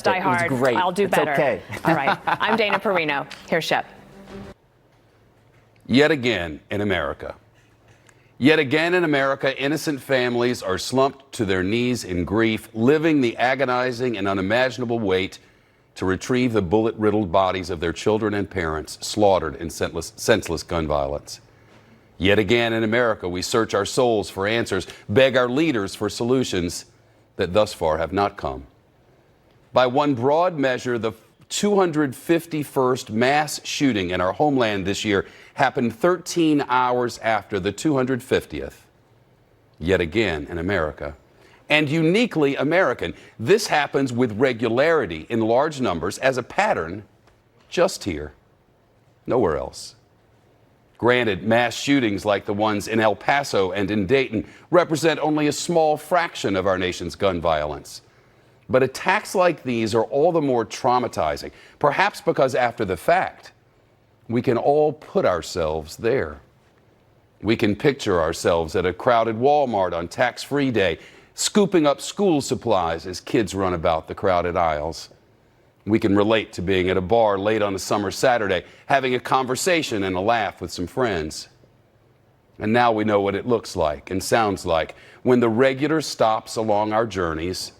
Die Hard. It was great. I'll do it's better. Okay. All right. I'm Dana Perino. Here's Shep. Yet again in America. Yet again in America, innocent families are slumped to their knees in grief, living the agonizing and unimaginable wait to retrieve the bullet-riddled bodies of their children and parents slaughtered in senseless gun violence. Yet again in America, we search our souls for answers, beg our leaders for solutions that thus far have not come. By one broad measure, the 251st mass shooting in our homeland this year happened 13 hours after the 250th. Yet again in America. And uniquely American, this happens with regularity in large numbers as a pattern just here, nowhere else. Granted, mass shootings like the ones in El Paso and in Dayton represent only a small fraction of our nation's gun violence. But attacks like these are all the more traumatizing, perhaps because after the fact, we can all put ourselves there. We can picture ourselves at a crowded Walmart on tax-free day, scooping up school supplies as kids run about the crowded aisles. We can relate to being at a bar late on a summer Saturday, having a conversation and a laugh with some friends. And now we know what it looks like and sounds like when the regular stops along our journeys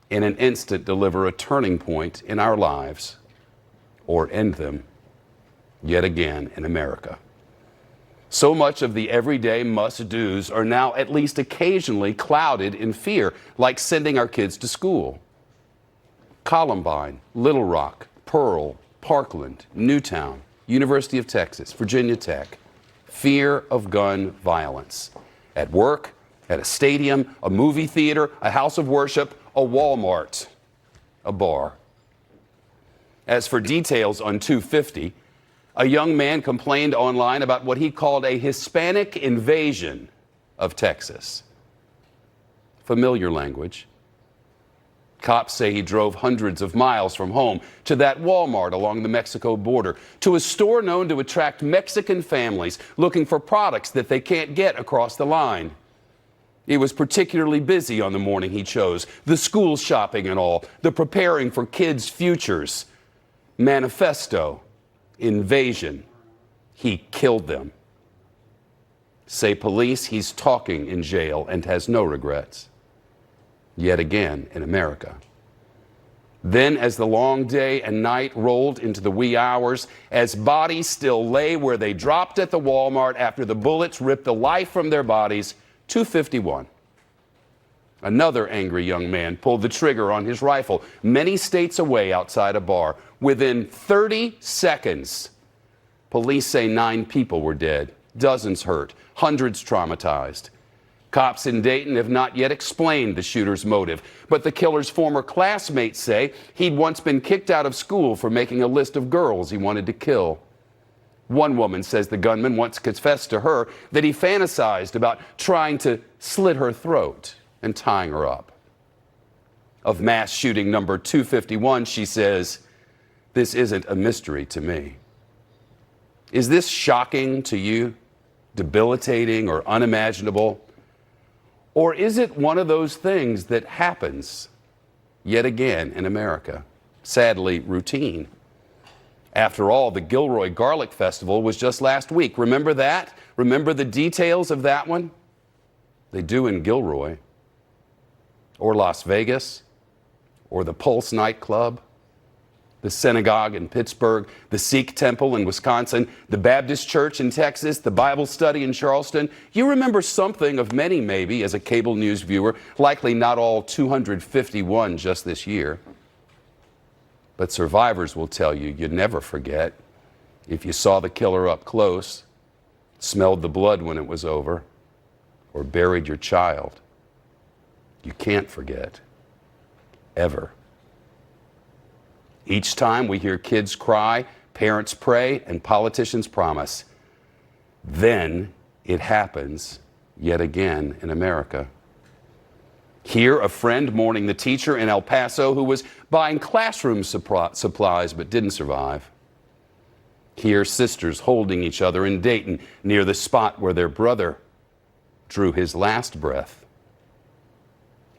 in an instant deliver a turning point in our lives or end them, yet again in America. So much of the everyday must-dos are now at least occasionally clouded in fear, like sending our kids to school. Columbine, Little Rock, Pearl, Parkland, Newtown, University of Texas, Virginia Tech. Fear of gun violence. At work, at a stadium, a movie theater, a house of worship, a Walmart, a bar. As for details on 250, a young man complained online about what he called a Hispanic invasion of Texas. Familiar language. Cops say he drove hundreds of miles from home to that Walmart along the Mexico border, to a store known to attract Mexican families looking for products that they can't get across the line. He was particularly busy on the morning he chose, the school shopping and all, the preparing for kids' futures. Manifesto, invasion, he killed them. Say police, he's talking in jail and has no regrets. Yet again in America. Then, as the long day and night rolled into the wee hours, as bodies still lay where they dropped at the Walmart after the bullets ripped the life from their bodies, 251. Another angry young man pulled the trigger on his rifle many states away outside a bar. Within 30 seconds, police say 9 people were dead, dozens hurt, hundreds traumatized. Cops in Dayton have not yet explained the shooter's motive, but the killer's former classmates say he'd once been kicked out of school for making a list of girls he wanted to kill. One woman says the gunman once confessed to her that he fantasized about trying to slit her throat and tying her up. Of mass shooting number 251, she says, "This isn't a mystery to me." Is this shocking to you, debilitating or unimaginable? Or is it one of those things that happens yet again in America? Sadly, routine. After all, the Gilroy Garlic Festival was just last week. Remember that? Remember the details of that one? They do in Gilroy. Or Las Vegas. Or the Pulse nightclub. The synagogue in Pittsburgh. The Sikh temple in Wisconsin. The Baptist church in Texas. The Bible study in Charleston. You remember something of many, maybe, as a cable news viewer. Likely not all 251 just this year. But survivors will tell you you'd never forget if you saw the killer up close, smelled the blood when it was over, or buried your child. You can't forget. Ever. Each time we hear kids cry, parents pray, and politicians promise, then it happens yet again in America. Here, a friend mourning the teacher in El Paso who was buying classroom supplies but didn't survive. Here, sisters holding each other in Dayton near the spot where their brother drew his last breath.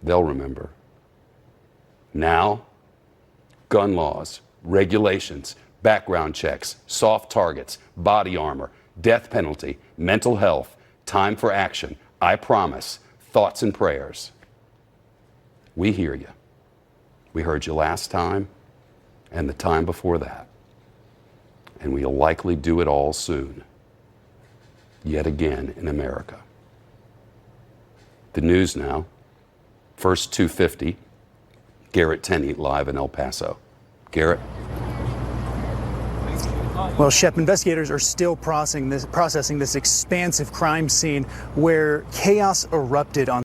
They'll remember. Now, gun laws, regulations, background checks, soft targets, body armor, death penalty, mental health, time for action. I promise, thoughts and prayers. We hear you. We heard you last time and the time before that. And we'll likely do it all soon. Yet again in America. The news now. First 2:50. Garrett Tenney live in El Paso. Garrett. Well, Shep, investigators are still processing this expansive crime scene where chaos erupted on